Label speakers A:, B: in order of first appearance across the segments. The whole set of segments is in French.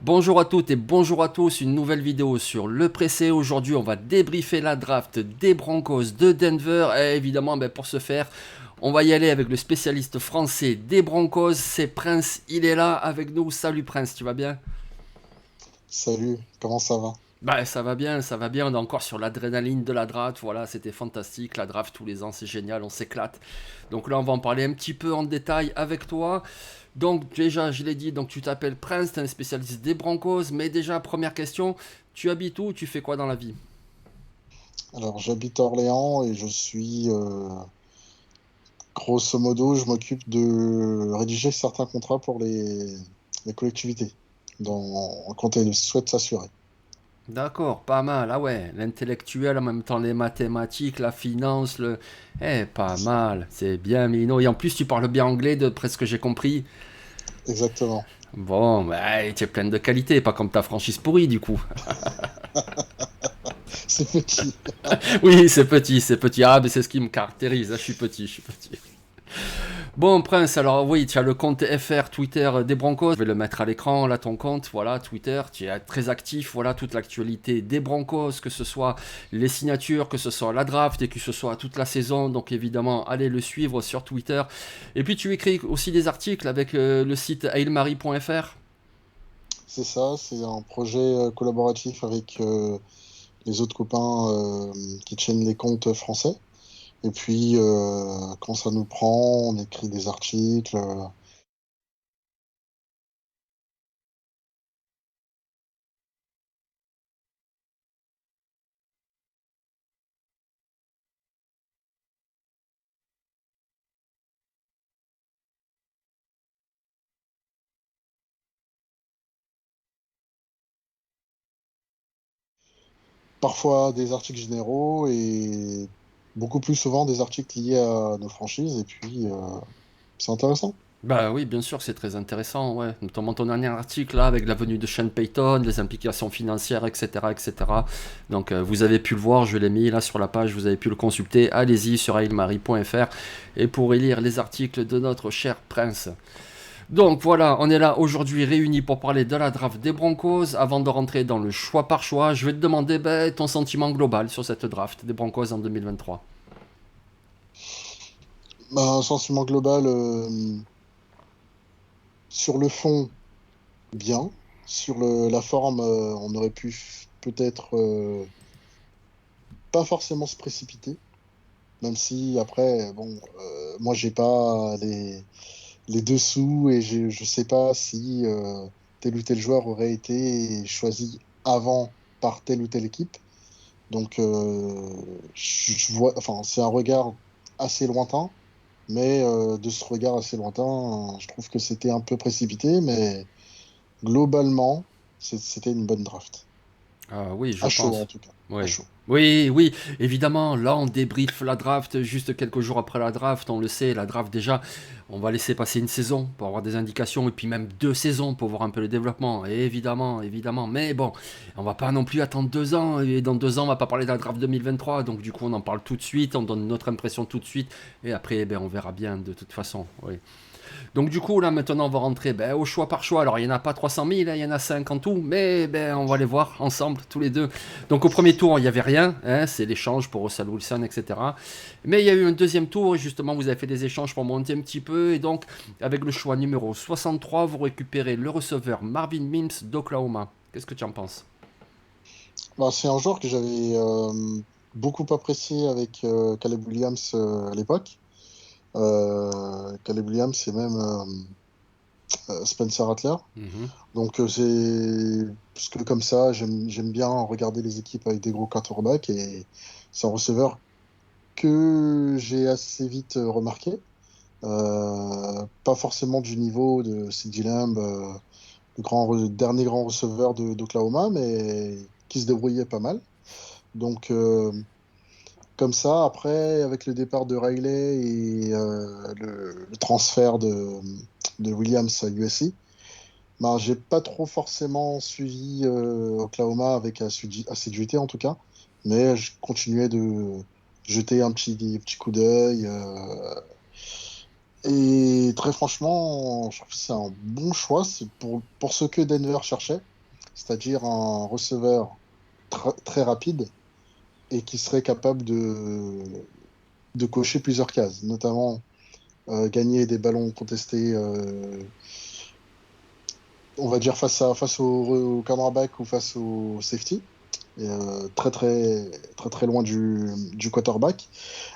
A: Bonjour à toutes et bonjour à tous, une nouvelle vidéo sur le pressé. Aujourd'hui, on va débriefer la draft des Broncos de Denver. Et évidemment, pour ce faire, on va y aller avec le spécialiste français des Broncos. C'est Prince, il est là avec nous. Salut Prince, tu vas bien?
B: Salut, comment ça va?
A: Bah ça va bien, ça va bien. On est encore sur l'adrénaline de la draft. Voilà, c'était fantastique. La draft tous les ans, c'est génial, on s'éclate. Donc là, on va en parler un petit peu en détail avec toi. Donc déjà, je l'ai dit, donc tu t'appelles Prince, tu es un spécialiste des Broncos, mais déjà, première question, tu habites où, tu fais quoi dans la vie?
B: Alors, j'habite à Orléans et grosso modo, je m'occupe de rédiger certains contrats pour les collectivités quand elles souhaitent s'assurer.
A: D'accord, pas mal, ah ouais, l'intellectuel en même temps les mathématiques, la finance, le... Eh, pas
B: C'est ça,
A: mal, c'est bien Mino. Et en plus, tu parles bien anglais, de presque ce que j'ai compris.
B: exactement.
A: Bon, bah, tu es pleine de qualité, pas comme ta franchise pourrie du coup.
B: C'est petit.
A: Oui, c'est petit, c'est petit. Ah, mais c'est ce qui me caractérise, ah, je suis petit, je suis petit. Bon, Prince, alors oui, tu as le compte FR Twitter des Broncos. Je vais le mettre à l'écran, là, ton compte. Voilà, Twitter. Tu es très actif. Voilà, toute l'actualité des Broncos, que ce soit les signatures, que ce soit la draft et que ce soit toute la saison. Donc, évidemment, allez le suivre sur Twitter. Et puis, tu écris aussi des articles avec le site ailmarie.fr.
B: C'est ça, c'est un projet collaboratif avec les autres copains qui tiennent les comptes français. Et puis, quand ça nous prend, on écrit des articles. Parfois des articles généraux et beaucoup plus souvent des articles liés à nos franchises. Et puis, c'est intéressant.
A: Bah oui, bien sûr, c'est très intéressant, ouais. Notamment ton dernier article là, avec la venue de Sean Payton, les implications financières, etc., etc. Donc vous avez pu le voir, je l'ai mis là sur la page, vous avez pu le consulter. Allez-y sur ailmarie.fr et pour y lire les articles de notre cher Prince. Donc voilà, on est là aujourd'hui réunis pour parler de la draft des Broncos. Avant de rentrer dans le choix par choix, je vais te demander ton sentiment global sur cette draft des Broncos en 2023.
B: Un sentiment global, sur le fond, bien. Sur la forme, on aurait pu peut-être pas forcément se précipiter, même si après, bon, moi, j'ai pas les dessous et je sais pas si tel ou tel joueur aurait été choisi avant par telle ou telle équipe. Donc, je vois, enfin, c'est un regard assez lointain, mais de ce regard assez lointain, je trouve que c'était un peu précipité, mais globalement, c'était une bonne draft.
A: Ah oui, je
B: À chaud, en
A: pense.
B: tout cas. À
A: Oui.
B: chaud.
A: Oui, oui, évidemment, là on débriefe la draft juste quelques jours après la draft, on le sait, la draft déjà, on va laisser passer une saison pour avoir des indications et puis même 2 saisons pour voir un peu le développement, et évidemment, évidemment, mais bon, on va pas non plus attendre 2 ans et dans 2 ans on va pas parler de la draft 2023, donc du coup on en parle tout de suite, on donne notre impression tout de suite et après on verra bien de toute façon, oui. Donc du coup, là maintenant, on va rentrer au choix par choix. Alors, il n'y en a pas 300 000, hein, il y en a 5 en tout, mais on va les voir ensemble, tous les deux. Donc au premier tour, il n'y avait rien, hein, c'est l'échange pour Russell Wilson, etc. Mais il y a eu un deuxième tour, et justement, vous avez fait des échanges pour monter un petit peu, et donc, avec le choix numéro 63, vous récupérez le receveur Marvin Mims d'Oklahoma. Qu'est-ce que tu en penses?
B: Bah, c'est un joueur que j'avais beaucoup apprécié avec Caleb Williams à l'époque. Caleb Williams, c'est même Spencer Rattler.
A: Mhm.
B: Donc, c'est parce que comme ça, j'aime bien regarder les équipes avec des gros quarterbacks et c'est un receveur que j'ai assez vite remarqué. Pas forcément du niveau de CeeDee Lamb, dernier grand receveur d'Oklahoma, mais qui se débrouillait pas mal. Donc, comme ça, après, avec le départ de Riley et le transfert de Williams à USC, ben, j'ai pas trop forcément suivi Oklahoma avec assiduité en tout cas, mais je continuais de jeter un petit coup d'œil. Et très franchement, je trouve que c'est un bon choix. C'est pour ce que Denver cherchait. c'est-à-dire un receveur très rapide et qui serait capable de cocher plusieurs cases, notamment gagner des ballons contestés, on va dire face au cornerback ou face au safety, et, très loin du quarterback,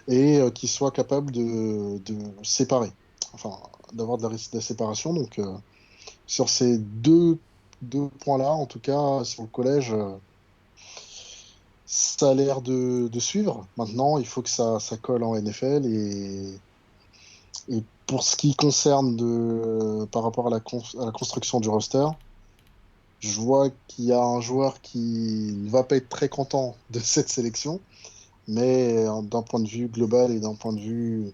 B: et qui soit capable de séparer, enfin d'avoir de la séparation. Donc sur ces deux points-là, en tout cas sur le collège, ça a l'air de suivre. Maintenant, il faut que ça colle en NFL. Et pour ce qui concerne par rapport à la construction du roster, je vois qu'il y a un joueur qui ne va pas être très content de cette sélection, mais d'un point de vue global et d'un point de vue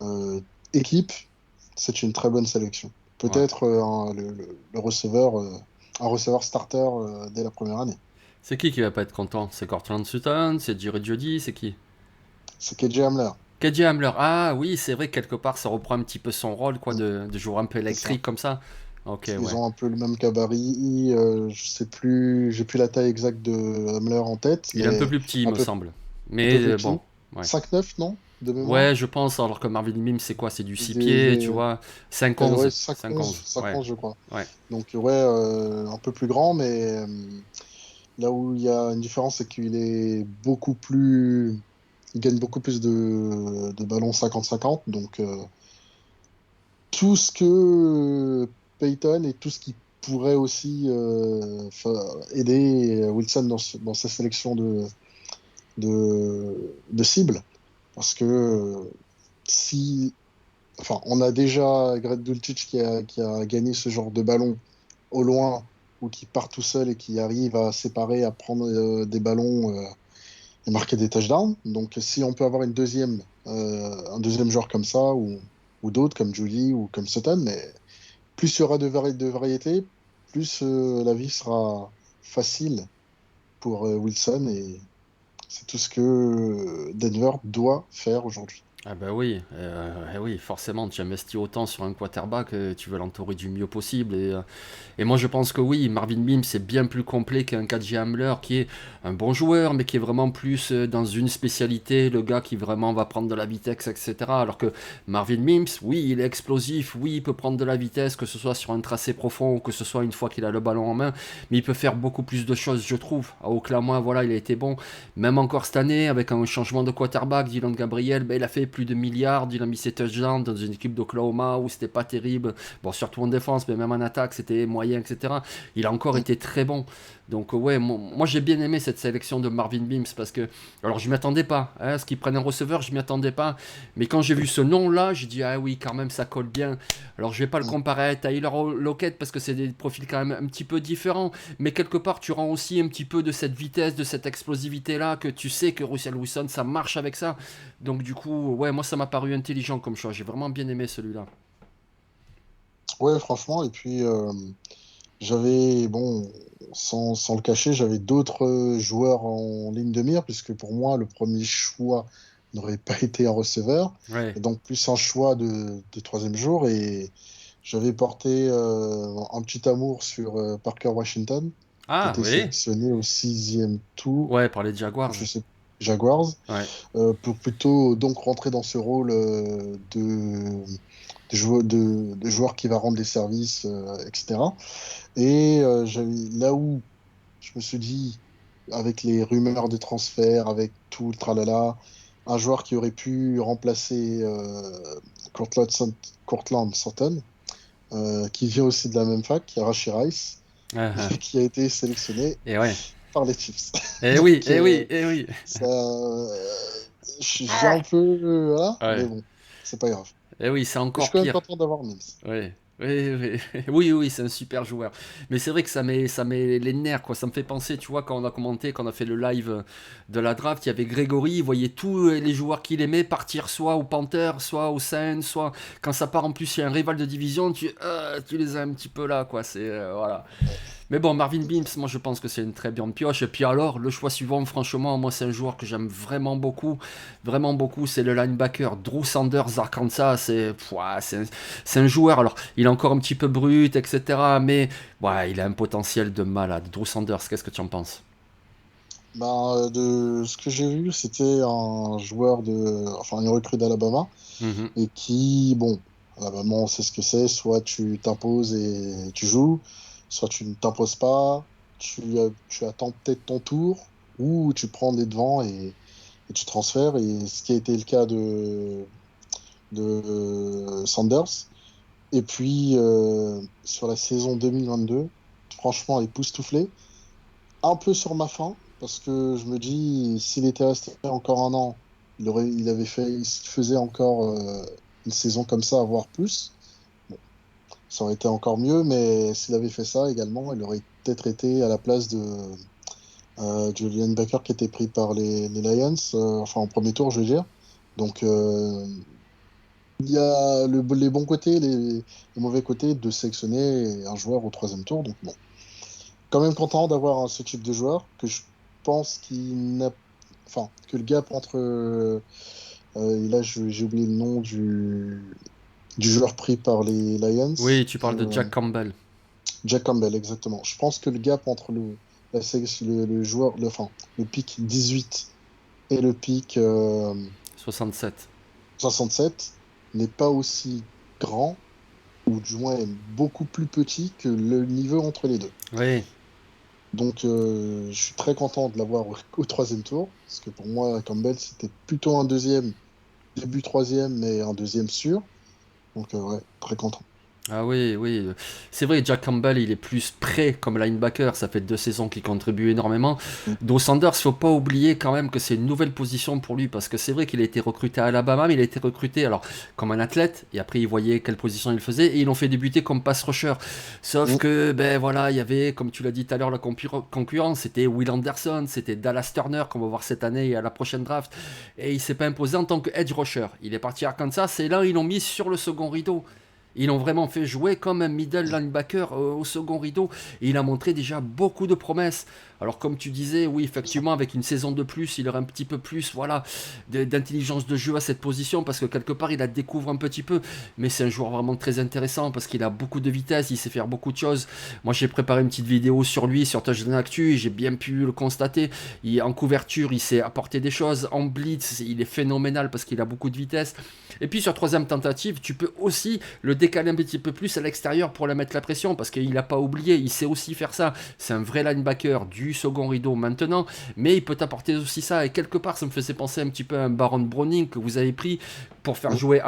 B: euh, équipe, c'est une très bonne sélection.
A: Ouais.
B: Peut-être le receveur, un receveur starter dès la première année.
A: C'est qui va pas être content? C'est Cortland Sutton? C'est Jerry Jeudy? C'est qui?
B: C'est KJ Hamler,
A: KJ Hamler. Ah oui, c'est vrai que quelque part ça reprend un petit peu son rôle quoi, de joueur un peu
B: c'est ça.
A: électrique comme ça. Ok,
B: Ils
A: ouais.
B: ont un peu le même gabarit. Je sais plus, j'ai plus la taille exacte de Hamler en tête,
A: Il est un peu
B: mais
A: plus petit, il
B: un
A: me
B: peu,
A: semble.
B: un peu
A: Mais
B: plus
A: bon,
B: petit.
A: ouais.
B: 5'9", non? De mémoire?
A: Ouais, je pense, alors que Marvin Mims, c'est quoi? C'est du
B: Des,
A: 6
B: des,
A: pieds, tu
B: des-
A: vois. Cinq
B: ouais,
A: onze,
B: 5'11",
A: 5'11, ouais.
B: 5'11", je crois.
A: Ouais.
B: Donc, ouais, un peu plus grand, mais là où il y a une différence, c'est qu'il est beaucoup plus. Il gagne beaucoup plus de ballons 50-50. Donc, tout ce que Peyton et tout ce qui pourrait aussi aider Wilson dans sa sélection de cibles. Parce que si, enfin, on a déjà Greg Dulcich qui a gagné ce genre de ballon au loin ou qui part tout seul et qui arrive à séparer, à prendre des ballons et marquer des touchdowns. Donc, si on peut avoir un deuxième joueur comme ça ou d'autres comme Julie ou comme Sutton, mais plus il y aura de variété, plus la vie sera facile pour Wilson et c'est tout ce que Denver doit faire aujourd'hui.
A: Ah bah oui, eh oui, forcément, tu investis autant sur un quarterback, tu veux l'entourer du mieux possible. Et moi je pense que oui, Marvin Mims c'est bien plus complet qu'un KJ Hamler qui est un bon joueur, mais qui est vraiment plus dans une spécialité, le gars qui vraiment va prendre de la vitesse, etc. Alors que Marvin Mims, oui, il est explosif, oui, il peut prendre de la vitesse, que ce soit sur un tracé profond ou que ce soit une fois qu'il a le ballon en main, mais il peut faire beaucoup plus de choses, je trouve. À Oklahoma, voilà, il a été bon. Même encore cette année, avec un changement de quarterback, Dylan Gabriel, ben, il a fait plus de milliards, il a mis ses touchdowns dans une équipe d'Oklahoma où c'était pas terrible. Bon, surtout en défense, mais même en attaque, c'était moyen, etc. Il a encore
B: Mm.
A: été très bon. Donc, ouais, moi j'ai bien aimé cette sélection de Marvin Mims parce que, alors je m'y attendais pas. Hein, ce qu'il prenne un receveur, je m'y attendais pas. Mais quand j'ai vu ce nom-là, j'ai dit, ah oui, quand même, ça colle bien. Alors je vais pas le
B: Mm.
A: comparer à Tyler Lockett parce que c'est des profils quand même un petit peu différents. Mais quelque part, tu rends aussi un petit peu de cette vitesse, de cette explosivité-là, que tu sais que Russell Wilson, ça marche avec ça. Donc du coup, ouais, moi ça m'a paru intelligent comme choix. J'ai vraiment bien aimé celui-là.
B: Ouais, franchement, et puis j'avais, bon, sans le cacher, j'avais d'autres joueurs en ligne de mire, puisque pour moi, le premier choix n'aurait pas été un receveur,
A: Ouais.
B: et donc plus un choix de troisième jour, et j'avais porté un petit amour sur Parker Washington, qui
A: Ah,
B: était
A: oui.
B: sélectionné au sixième tour,
A: Ouais, par les Jaguars.
B: je sais, Jaguars,
A: Ouais.
B: pour plutôt donc rentrer dans ce rôle de joueur qui va rendre des services, etc. Et là où je me suis dit, avec les rumeurs de transfert, avec tout le tralala, un joueur qui aurait pu remplacer Courtland Sutton, qui vient aussi de la même fac, Rashee Rice,
A: Ah, ah.
B: et qui a été sélectionné
A: Et ouais.
B: par les Chiefs.
A: Eh oui,
B: Donc,
A: eh oui, eh oui.
B: ça, j'ai un peu, voilà, mais
A: Ouais.
B: bon, c'est pas grave.
A: Eh oui, c'est
B: Mais je suis
A: encore
B: quand même
A: pire.
B: content d'avoir Mills.
A: Oui, oui, oui, oui, oui, c'est un super joueur. Mais c'est vrai que ça met les nerfs, quoi. Ça me fait penser, tu vois, quand on a commenté, quand on a fait le live de la draft, il y avait Grégory, il voyait tous les joueurs qu'il aimait partir soit aux Panthers, soit aux Saints, soit quand ça part en plus, il y a un rival de division, tu les as un petit peu là, quoi. C'est, voilà. Mais bon, Marvin Mims, moi je pense que c'est une très bonne pioche. Et puis alors, le choix suivant, franchement, moi c'est un joueur que j'aime vraiment beaucoup, c'est le linebacker Drew Sanders d'Arkansas. C'est un joueur, alors il est encore un petit peu brut, etc. Mais ouais, il a un potentiel de malade. Drew Sanders, qu'est-ce que tu en penses?
B: Ben, de ce que j'ai vu, c'était un joueur enfin, une recrue d'Alabama
A: Mhm.
B: et qui, bon, Alabama, on sait ce que c'est. Soit tu t'imposes et tu joues, soit tu ne t'imposes pas, tu attends peut-être ton tour ou tu prends des devants et tu transfères. Et ce qui a été le cas de Sanders. Et puis, sur la saison 2022, franchement, époustouflé. Un peu sur ma faim, parce que je me dis, s'il était resté encore un an, il faisait encore une saison comme ça, voire plus. Bon, ça aurait été encore mieux, mais s'il avait fait ça également, il aurait peut-être été à la place du linebacker qui était pris par les Lions, enfin en premier tour, je veux dire. Donc, il y a les bons côtés, les mauvais côtés de sélectionner un joueur au troisième tour. Donc, bon, quand même content d'avoir ce type de joueur que je pense qu'il n'a, enfin, que le gap entre, et là j'ai oublié le nom du joueur pris par les Lions,
A: Oui, tu parles de
B: euh,
A: Jack Campbell,
B: Jack Campbell, exactement. Je pense que le gap entre le joueur, enfin, le pick 18 et le pick
A: 67.
B: 67 n'est pas aussi grand, ou du moins est beaucoup plus petit que le niveau entre les deux.
A: Oui,
B: Donc, je suis très content de l'avoir au troisième tour, parce que pour moi, Campbell, c'était plutôt un deuxième, début troisième, mais un deuxième sûr. Donc, ouais, très content.
A: ah oui, oui. C'est vrai, Jack Campbell, il est plus prêt comme linebacker. Ça fait 2 saisons qu'il contribue énormément.
B: Mm.
A: Dow Sanders, faut pas oublier quand même que c'est une nouvelle position pour lui parce que c'est vrai qu'il a été recruté à Alabama, mais il a été recruté alors comme un athlète et après ils voyaient quelle position il faisait et ils l'ont fait débuter comme pass rusher. Sauf
B: Mm.
A: que ben voilà, il y avait, comme tu l'as dit tout à l'heure, la concurrence. C'était Will Anderson, c'était Dallas Turner qu'on va voir cette année et à la prochaine draft. Et il s'est pas imposé en tant que edge rusher. Il est parti à Arkansas et là ils l'ont mis sur le second rideau. Ils l'ont vraiment fait jouer comme un middle linebacker au second rideau et il a montré déjà beaucoup de promesses. Alors comme tu disais, oui effectivement avec une saison de plus, il aurait un petit peu plus voilà d'intelligence de jeu à cette position parce que quelque part il la découvre un petit peu. Mais c'est un joueur vraiment très intéressant parce qu'il a beaucoup de vitesse, il sait faire beaucoup de choses. Moi j'ai préparé une petite vidéo sur lui sur Touchdown Actu et j'ai bien pu le constater. En couverture il sait apporter des choses, en blitz il est phénoménal parce qu'il a beaucoup de vitesse. Et puis sur troisième tentative, tu peux aussi le décaler un petit peu plus à l'extérieur pour la mettre la pression parce qu'il n'a pas oublié, il sait aussi faire ça. C'est un vrai linebacker du second rideau maintenant, mais il peut t'apporter aussi ça. Et quelque part, ça me faisait penser un petit peu à un Baron Browning que vous avez pris pour faire
B: Mm.
A: jouer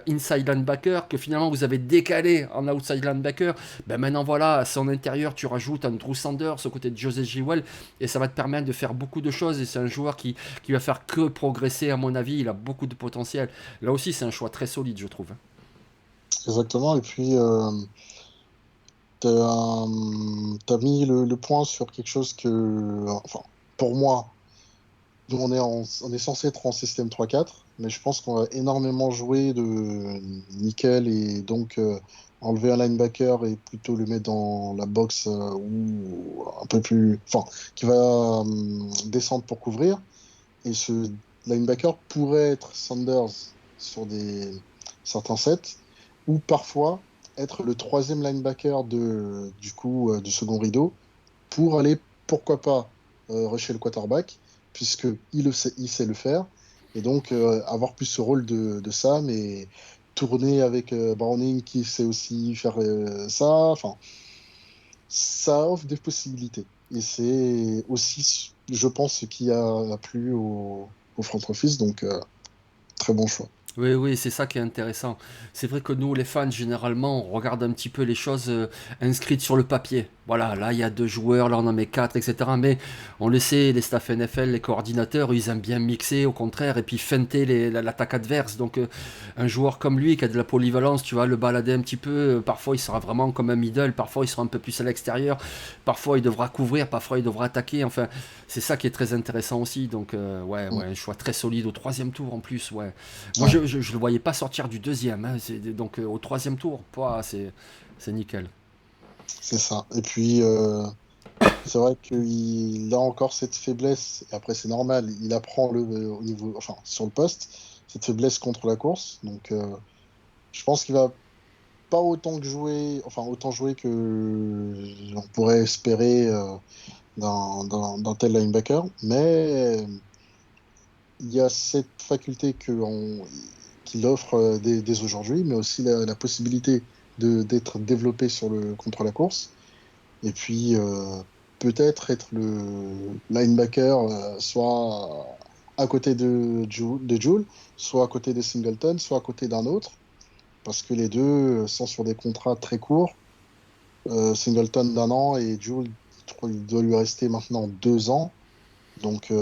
A: inside linebacker, que finalement vous avez décalé en outside linebacker. Ben maintenant voilà, à son intérieur, tu rajoutes un Drew Sanders au côté de Joseph Jewell et ça va te permettre de faire beaucoup de choses. Et c'est un joueur qui va faire que progresser à mon avis. Il a beaucoup de potentiel. Là aussi, c'est un choix très solide, je trouve.
B: Exactement. Et puis, t'as mis le point sur quelque chose que, enfin, pour moi, nous, on est censé être en système 3-4, mais je pense qu'on va énormément jouer de nickel et donc enlever un linebacker et plutôt le mettre dans la box ou un peu plus, enfin, qui va descendre pour couvrir. Et ce linebacker pourrait être Sanders sur certains sets, ou parfois être le troisième linebacker du second rideau pour aller, pourquoi pas, rusher le quarterback, puisque il sait le faire, et donc avoir plus ce rôle de Sam et tourner avec Browning qui sait aussi faire ça. Enfin, ça offre des possibilités. Et c'est aussi, je pense, ce qui a plu au front office, donc très bon choix.
A: Oui, oui, c'est ça qui est intéressant. C'est vrai que nous, les fans, généralement, on regarde un petit peu les choses inscrites sur le papier. Voilà, là, il y a 2 joueurs, là, on en met 4, etc. Mais on le sait, les staff NFL, les coordinateurs, ils aiment bien mixer, au contraire, et puis feinter l'attaque adverse. Donc, un joueur comme lui, qui a de la polyvalence, tu vas le balader un petit peu. Parfois, il sera vraiment comme un middle, parfois, il sera un peu plus à l'extérieur. Parfois, il devra couvrir, parfois, il devra attaquer. Enfin, c'est ça qui est très intéressant aussi. Donc, ouais,
B: Mm.
A: ouais, un choix très solide au troisième tour en plus, ouais. Moi,
B: Ouais.
A: je le voyais pas sortir du deuxième. Hein. Donc, au troisième tour, c'est nickel.
B: c'est ça. Et puis, c'est vrai qu'il a encore cette faiblesse, et après c'est normal, il apprend au niveau, enfin, sur le poste, cette faiblesse contre la course. Donc, je pense qu'il va pas autant que jouer, enfin, autant jouer que on pourrait espérer d'un tel linebacker, mais il y a cette faculté qu'il offre dès aujourd'hui, mais aussi la possibilité d'être développé contre la course. Et puis, peut-être être le linebacker, soit à côté de Jules, soit à côté de Singleton, soit à côté d'un autre, parce que les deux sont sur des contrats très courts. Singleton d'1 an et Jules, je crois qu'il doit lui rester maintenant 2 ans. Donc,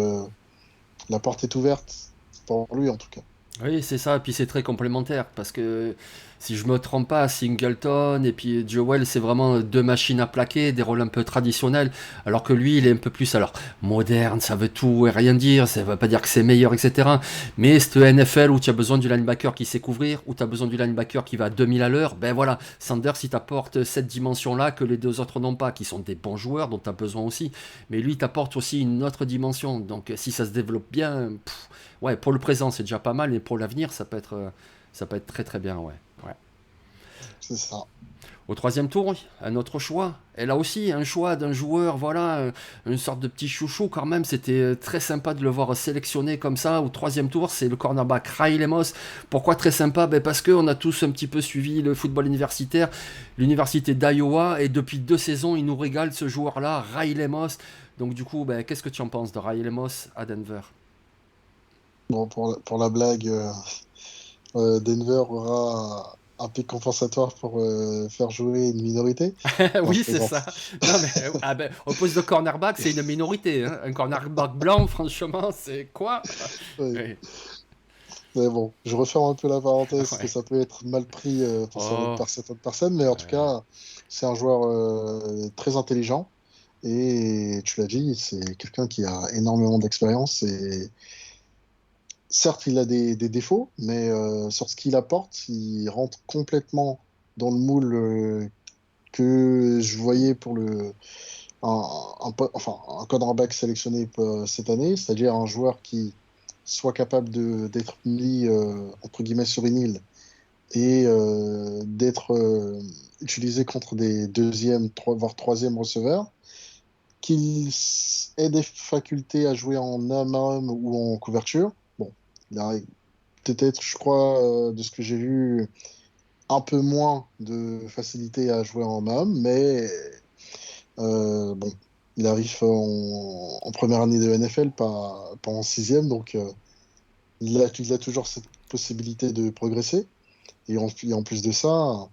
B: la porte est ouverte pour lui, en tout cas.
A: Oui, c'est ça, et puis c'est très complémentaire, parce que si je me trompe pas, Singleton et puis Joel, c'est vraiment deux machines à plaquer, des rôles un peu traditionnels, alors que lui, il est un peu plus, alors, moderne, ça veut tout et rien dire, ça veut pas dire que c'est meilleur, etc. Mais cette NFL où tu as besoin du linebacker qui sait couvrir, où tu as besoin du linebacker qui va à 2000 à l'heure, ben voilà, Sanders, il t'apporte cette dimension-là que les deux autres n'ont pas, qui sont des bons joueurs dont tu as besoin aussi, mais lui, il t'apporte aussi une autre dimension, donc si ça se développe bien, ouais, pour le présent, c'est déjà pas mal, mais pour l'avenir, ça peut être très très bien, ouais. Ouais.
B: C'est ça.
A: Au troisième tour, oui, un autre choix. Et là aussi, un choix d'un joueur, voilà, une sorte de petit chouchou quand même. C'était très sympa de le voir sélectionné comme ça. Au troisième tour, c'est le cornerback Ray Lemos. Pourquoi très sympa? Ben parce qu'on a tous un petit peu suivi le football universitaire, l'université d'Iowa, et depuis 2 saisons, il nous régale ce joueur-là, Ray Lemos. Donc du coup, ben, qu'est-ce que tu en penses de Ray Lemos à Denver?
B: Bon, pour la blague, Denver aura un pic compensatoire pour faire jouer une minorité. Non, je
A: Oui, c'est
B: plaisante.
A: ça. Non, mais ah ben, au poste de cornerback, c'est une minorité, hein. Un cornerback blanc, franchement, c'est quoi?
B: Oui.
A: Oui.
B: Mais bon, je referme un peu la parenthèse, parce que
A: Ouais.
B: ça peut être mal pris
A: Oh,
B: par certaines personnes, mais en tout
A: ouais.
B: cas, c'est un joueur très intelligent. Et tu l'as dit, c'est quelqu'un qui a énormément d'expérience. Et certes, il a des défauts, mais sur ce qu'il apporte, il rentre complètement dans le moule que je voyais pour un cornerback sélectionné cette année, c'est-à-dire un joueur qui soit capable d'être mis entre guillemets sur une île et d'être utilisé contre des deuxième, voire troisième receveurs, qu'il ait des facultés à jouer en homme à homme ou en couverture. Bon, il a peut-être, je crois, de ce que j'ai vu, un peu moins de facilité à jouer en homme, mais bon, il arrive en première année de NFL, pas en sixième, donc il a toujours cette possibilité de progresser. Et en plus de ça,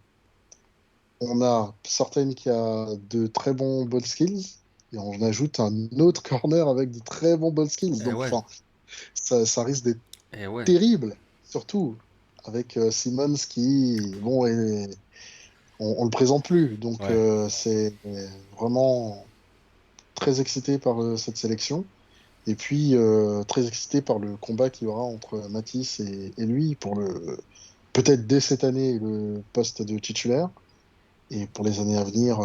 B: on a certaines qui a de très bons ball skills, et on ajoute un autre corner avec de très bons ball skills.
A: Eh
B: Donc,
A: ouais,
B: enfin, ça risque d'être
A: eh ouais.
B: terrible, surtout avec Simmons qui, bon, on le présente plus. Donc,
A: Ouais.
B: c'est vraiment très excité par cette sélection. Et puis, très excité par le combat qu'il y aura entre Matisse et lui pour peut-être dès cette année, le poste de titulaire. Et pour les années à venir,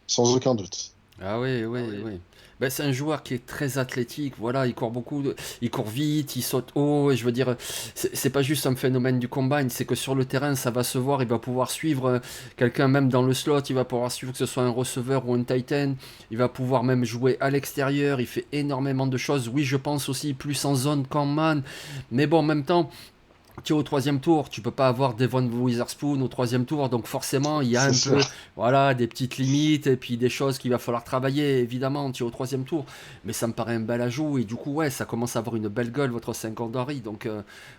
B: sans aucun doute.
A: Ah oui, oui, oui. Ben, c'est un joueur qui est très athlétique, voilà, il court beaucoup, il court vite, il saute haut, et je veux dire, c'est pas juste un phénomène du combine, c'est que sur le terrain, ça va se voir, il va pouvoir suivre quelqu'un même dans le slot, il va pouvoir suivre que ce soit un receveur ou un tight end, il va pouvoir même jouer à l'extérieur, il fait énormément de choses, oui, je pense aussi plus en zone qu'en man, mais bon, en même temps, tu es au troisième tour, tu peux pas avoir Devon Witherspoon au troisième tour, donc forcément il y a
B: C'est
A: un
B: sûr.
A: peu, voilà, des petites limites et puis des choses qu'il va falloir travailler. Évidemment, tu es au troisième tour, mais ça me paraît un bel ajout et du coup ouais, ça commence à avoir une belle gueule votre secondary, donc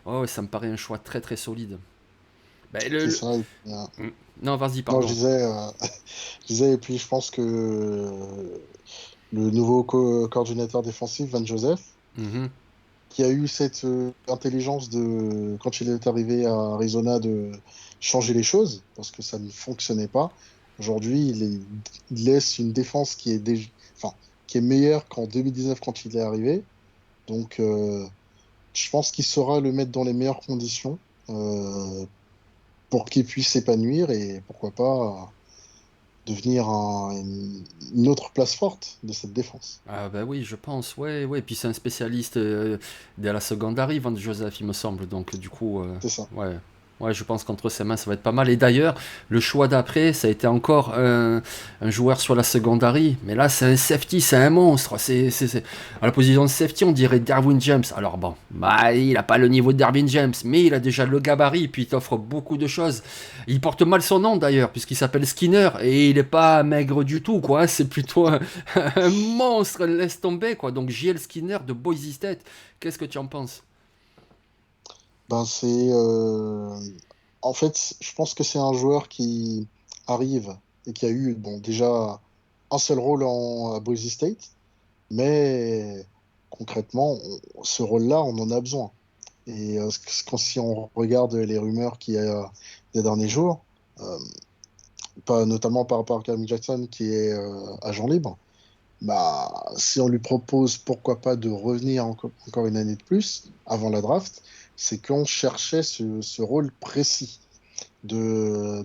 A: ouais, ça me paraît un choix très très solide. Ben,
B: C'est ça. Et puis,
A: non, vas-y,
B: non,
A: pardon.
B: je disais, et puis je pense que le nouveau coordinateur défensif, Van Joseph,
A: Mhm.
B: qui a eu cette intelligence de, quand il est arrivé à Arizona, de changer les choses, parce que ça ne fonctionnait pas. Aujourd'hui, il laisse une défense enfin, qui est meilleure qu'en 2019 quand il est arrivé. Donc, je pense qu'il saura le mettre dans les meilleures conditions pour qu'il puisse s'épanouir et pourquoi pas devenir une autre place forte de cette défense.
A: Ah bah oui, je pense, ouais, ouais. Puis c'est un spécialiste de la secondary, Van Joseph, il me semble. Donc du coup,
B: C'est ça.
A: ouais. Ouais, je pense qu'entre ses mains, ça va être pas mal. Et d'ailleurs, le choix d'après, ça a été encore un joueur sur la secondary. Mais là, c'est un safety, c'est un monstre. À la position de safety, on dirait Derwin James. Alors bon, bah, il a pas le niveau de Derwin James, mais il a déjà le gabarit, puis il t'offre beaucoup de choses. Il porte mal son nom d'ailleurs, puisqu'il s'appelle Skinner, et il est pas maigre du tout, quoi. C'est plutôt un monstre, laisse tomber, quoi. Donc JL Skinner de Boise State, qu'est-ce que tu en penses?
B: Ben, en fait, je pense que c'est un joueur qui arrive et qui a eu bon, déjà un seul rôle à Boise State, mais concrètement, ce rôle-là, on en a besoin. Et si on regarde les rumeurs qu'il y a des derniers jours, euh, pas, notamment par rapport à Cam Jackson qui est agent libre, bah, si on lui propose pourquoi pas de revenir encore une année de plus avant la draft, c'est qu'on cherchait ce rôle précis de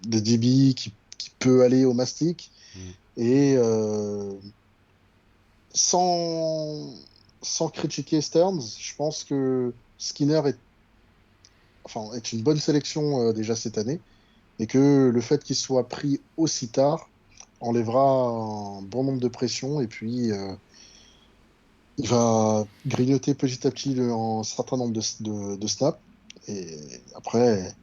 B: DB qui peut aller au mastic
A: Hmm.
B: et sans, sans critiquer Stearns, je pense que Skinner est une bonne sélection déjà cette année et que le fait qu'il soit pris aussi tard enlèvera un bon nombre de pressions et puis il va grignoter petit à petit un certain nombre de snaps. Et après,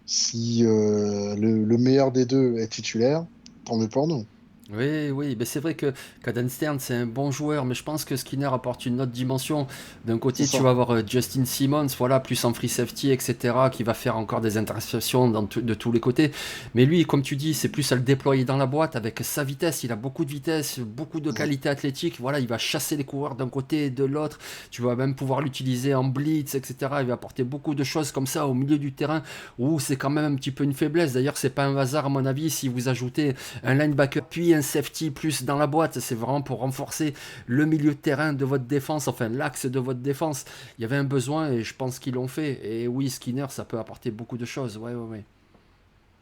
B: si le meilleur des deux est titulaire, tant mieux pour nous.
A: Oui, oui, mais c'est vrai que Caden Stern, c'est un bon joueur, mais je pense que Skinner apporte une autre dimension. D'un
B: C'est
A: côté, tu
B: ça.
A: vas avoir Justin Simmons, voilà, plus en free safety, etc., qui va faire encore des interceptions de tous les côtés. Mais lui, comme tu dis, c'est plus à le déployer dans la boîte avec sa vitesse. Il a beaucoup de vitesse, beaucoup de
B: Mm.
A: qualité athlétique. Voilà, il va chasser les coureurs d'un côté et de l'autre. Tu vas même pouvoir l'utiliser en blitz, etc. Il va apporter beaucoup de choses comme ça au milieu du terrain où c'est quand même un petit peu une faiblesse. D'ailleurs, c'est pas un hasard, à mon avis, si vous ajoutez un linebacker puis un safety plus dans la boîte. C'est vraiment pour renforcer le milieu de terrain de votre défense, enfin l'axe de votre défense. Il y avait un besoin et je pense qu'ils l'ont fait. Et oui, Skinner, ça peut apporter beaucoup de choses. Ouais, ouais, ouais.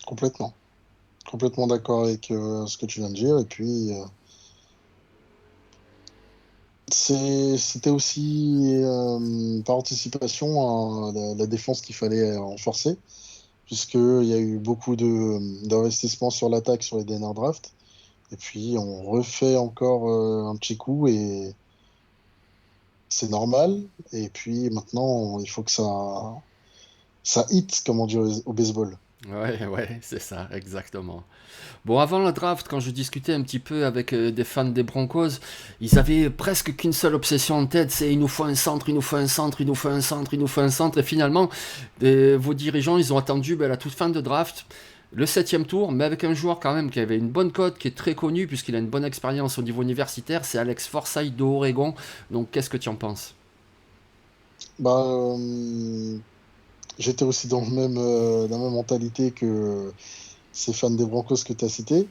B: Complètement. Complètement d'accord avec ce que tu viens de dire. Et puis, c'était aussi par anticipation la défense qu'il fallait renforcer, puisqu'il y a eu beaucoup d'investissements sur l'attaque sur les dernières drafts. Et puis, on refait encore un petit coup et c'est normal. Et puis, maintenant, il faut que ça hit, comme on dit au baseball.
A: Ouais, ouais, c'est ça, exactement. Bon, avant la draft, quand je discutais un petit peu avec des fans des Broncos, ils avaient presque qu'une seule obsession en tête, c'est il nous faut un centre, il nous faut un centre, il nous faut un centre, il nous faut un centre. Et finalement, vos dirigeants, ils ont attendu la toute fin de draft, le septième tour, mais avec un joueur quand même qui avait une bonne cote, qui est très connu puisqu'il a une bonne expérience au niveau universitaire, c'est Alex Forsythe de Oregon. Donc, qu'est-ce que tu en penses?
B: Bah, j'étais aussi dans la même mentalité que ces fans des Broncos que tu as cités,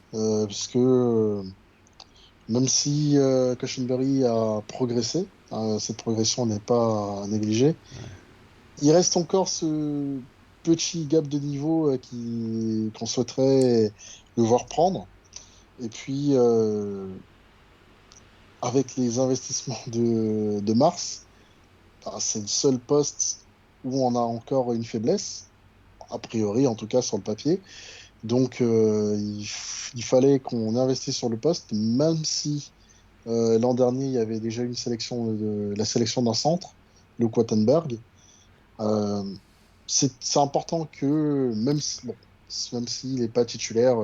B: puisque même si Cushenberry a progressé, cette progression n'est pas négligée, il reste encore ce petit gap de niveau qu'on souhaiterait le voir prendre. Et puis, avec les investissements de Mars, bah, c'est le seul poste où on a encore une faiblesse, a priori, en tout cas sur le papier. Donc, il fallait qu'on investisse sur le poste, même si l'an dernier, il y avait déjà une sélection la sélection d'un centre, le Quattenberg. Euh, c'est important que, bon, même s'il n'est pas titulaire,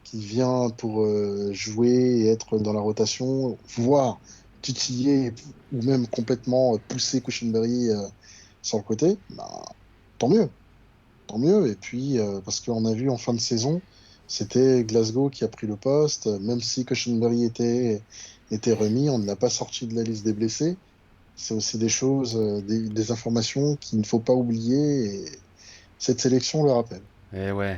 B: qu'il vient pour jouer et être dans la rotation, voire titiller ou même complètement pousser Cushenberry sur le côté, bah, tant mieux, tant mieux. Et puis, parce qu'on a vu en fin de saison, c'était Glasgow qui a pris le poste, même si Cushenberry était remis, on ne l'a pas sorti de la liste des blessés. C'est aussi des choses, des informations qu'il ne faut pas oublier et cette sélection le rappelle.
A: Et ouais,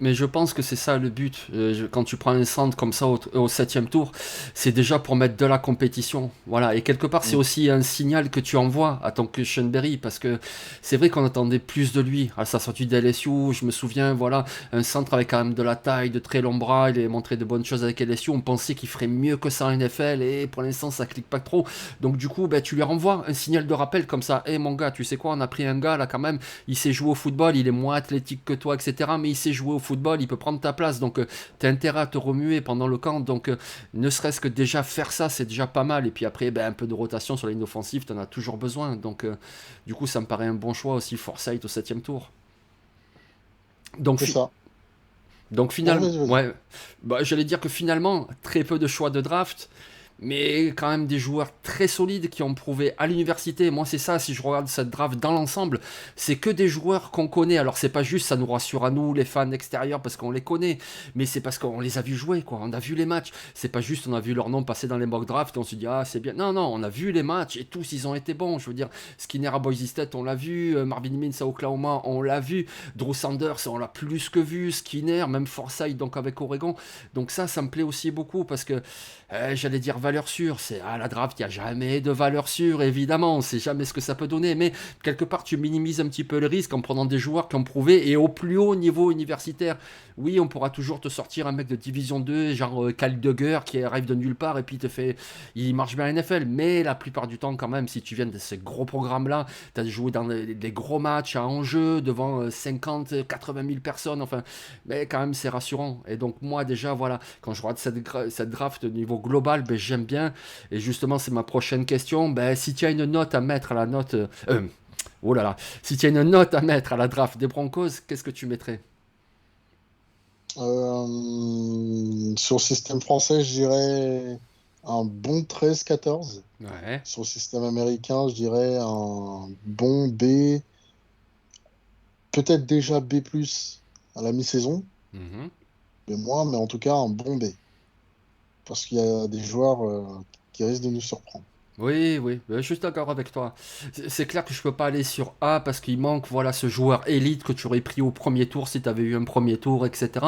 A: mais je pense que c'est ça le but. Quand tu prends un centre comme ça au septième tour, c'est déjà pour mettre de la compétition. Voilà. Et quelque part, c'est
B: Mm.
A: aussi un signal que tu envoies à ton Cushenberry, parce que c'est vrai qu'on attendait plus de lui. À sa sortie d'LSU, je me souviens, voilà, un centre avec quand même de la taille, de très longs bras, il a montré de bonnes choses avec LSU. On pensait qu'il ferait mieux que ça en NFL, et pour l'instant, ça clique pas trop. Donc du coup, ben, tu lui renvoies un signal de rappel comme ça. Hé mon gars, tu sais quoi, on a pris un gars là quand même, il sait jouer au football, il est moins athlétique que toi, etc. Mais il sait jouer au football, il peut prendre ta place. Donc, tu as intérêt à te remuer pendant le camp. Donc, ne serait-ce que déjà faire ça, c'est déjà pas mal. Et puis après, ben, un peu de rotation sur la ligne offensive, tu en as toujours besoin. Donc, du coup, ça me paraît un bon choix aussi, Forsyth au septième tour. Donc,
B: C'est ça.
A: donc
B: Non,
A: finalement,
B: vas-y.
A: ouais, bah, j'allais dire que finalement, très peu de choix de draft, mais quand même des joueurs très solides qui ont prouvé à l'université. Moi, c'est ça, si je regarde cette draft dans l'ensemble, c'est que des joueurs qu'on connaît. Alors, c'est pas juste, ça nous rassure à nous, les fans extérieurs, parce qu'on les connaît, mais c'est parce qu'on les a vus jouer, quoi. On a vu les matchs. C'est pas juste, on a vu leur nom passer dans les mock drafts et on se dit, ah, c'est bien. Non, non, on a vu les matchs et tous, ils ont été bons. Je veux dire, Skinner à Boise State, on l'a vu. Marvin Mims à Oklahoma, on l'a vu. Drew Sanders, on l'a plus que vu. Skinner, même Forsyth, donc avec Oregon. Donc ça me plaît aussi beaucoup parce que j'allais dire valeur sûre, c'est à la draft, il n'y a jamais de valeur sûre, évidemment, on ne sait jamais ce que ça peut donner, mais quelque part tu minimises un petit peu le risque en prenant des joueurs qui ont prouvé et au plus haut niveau universitaire. Oui, on pourra toujours te sortir un mec de division 2, genre Kyle Duggar qui arrive de nulle part et puis te fait, il marche bien à la NFL, mais la plupart du temps quand même, si tu viens de ces gros programmes-là, tu as joué dans des gros matchs à enjeu devant 50, 80 000 personnes, enfin, mais quand même c'est rassurant. Et donc moi déjà, voilà, quand je regarde cette draft au niveau global, ben, j'aime bien. Et justement, c'est ma prochaine question. Ben, si tu as une note à mettre à la note... oh là là. Si tu as une note à mettre à la draft des Broncos, qu'est-ce que tu mettrais?
B: Sur le système français, je dirais un bon 13-14.
A: Ouais.
B: Sur le système américain, je dirais un bon B, peut-être déjà B+, à la mi-saison,
A: Mhm.
B: mais moins, mais en tout cas un bon B. Parce qu'il y a des joueurs qui risquent de nous surprendre.
A: Oui, oui, je suis d'accord avec toi. C'est clair que je peux pas aller sur A parce qu'il manque voilà ce joueur élite que tu aurais pris au premier tour si tu avais eu un premier tour, etc.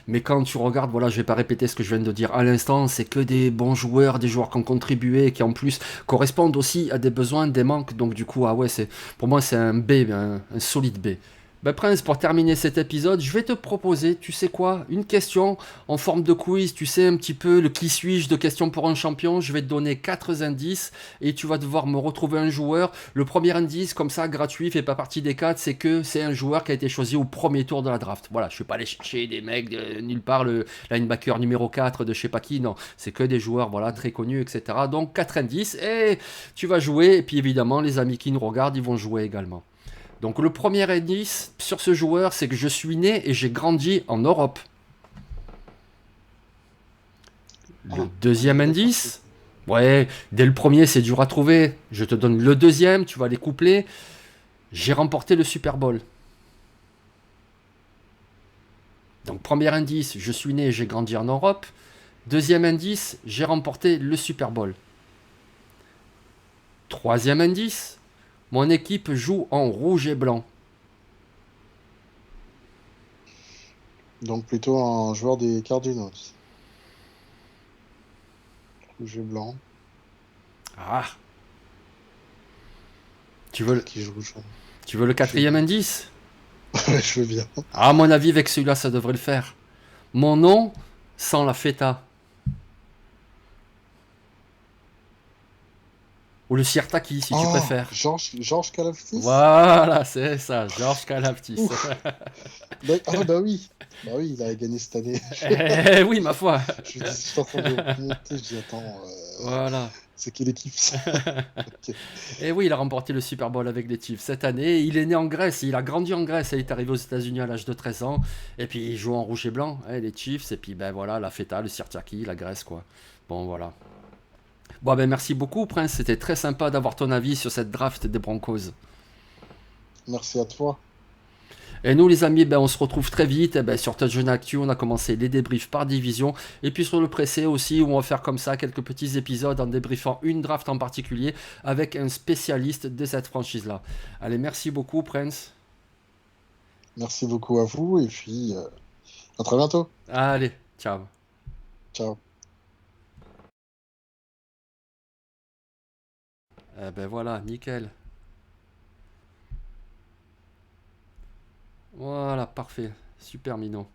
A: Mais quand tu regardes, voilà, je vais pas répéter ce que je viens de dire à l'instant, c'est que des bons joueurs, des joueurs qui ont contribué, qui en plus correspondent aussi à des besoins, des manques. Donc du coup, ah ouais, c'est pour moi c'est un B, un solide B. Ben Prince, pour terminer cet épisode, je vais te proposer, tu sais quoi, une question en forme de quiz, tu sais un petit peu le qui suis-je de questions pour un champion. Je vais te donner 4 indices et tu vas devoir me retrouver un joueur. Le premier indice, comme ça, gratuit, fait pas partie des 4, c'est que c'est un joueur qui a été choisi au premier tour de la draft. Voilà, je ne vais pas aller chercher des mecs de nulle part, le linebacker numéro 4 de je sais pas qui, non, c'est que des joueurs voilà, très connus, etc. Donc 4 indices et tu vas jouer et puis évidemment les amis qui nous regardent, ils vont jouer également. Donc le premier indice sur ce joueur, c'est que je suis né et j'ai grandi en Europe. Le
B: Ah,
A: deuxième
B: il est parti.
A: indice, ouais, dès le premier c'est dur à trouver. Je te donne le deuxième, tu vas les coupler. J'ai remporté le Super Bowl. Donc premier indice, je suis né et j'ai grandi en Europe. Deuxième indice, j'ai remporté le Super Bowl. Troisième indice, mon équipe joue en rouge et blanc.
B: Donc plutôt un joueur des Cardinals. Rouge et blanc,
A: Ah, tu veux le,
B: qui joue jaune.
A: tu veux le
B: Je veux
A: quatrième
B: bien.
A: indice?
B: Ouais, je veux bien.
A: Ah, à mon avis, avec celui-là, ça devrait le faire. Mon nom sans la feta. Ou le sirtaki, si tu
B: Oh,
A: préfères.
B: Georges Kalaftis?
A: Voilà, c'est ça, Georges Kalaftis.
B: Ouf. Ah bah oui. Bah oui, il a gagné cette année.
A: Eh oui, ma foi.
B: Je suis en train de remonter, je dis attends,
A: Voilà.
B: c'est quelle équipe ça? Ok.
A: Et oui, il a remporté le Super Bowl avec les Chiefs cette année. Il est né en Grèce, il a grandi en Grèce, il est arrivé aux États-Unis à l'âge de 13 ans. Et puis il joue en rouge et blanc, les Chiefs. Et puis ben voilà, la feta, le sirtaki, la Grèce, quoi. Bon, voilà. Bon, ben merci beaucoup, Prince. C'était très sympa d'avoir ton avis sur cette draft des Broncos.
B: Merci à toi.
A: Et nous, les amis, ben, on se retrouve très vite. Sur Touchdown Actu, on a commencé les débriefs par division. Et puis sur le pressé aussi, où on va faire comme ça quelques petits épisodes en débriefant une draft en particulier avec un spécialiste de cette franchise-là. Allez, merci beaucoup, Prince.
B: Merci beaucoup à vous et puis à très bientôt.
A: Allez, ciao.
B: Ciao.
A: Eh ben voilà, nickel. Voilà, parfait. Super mignon.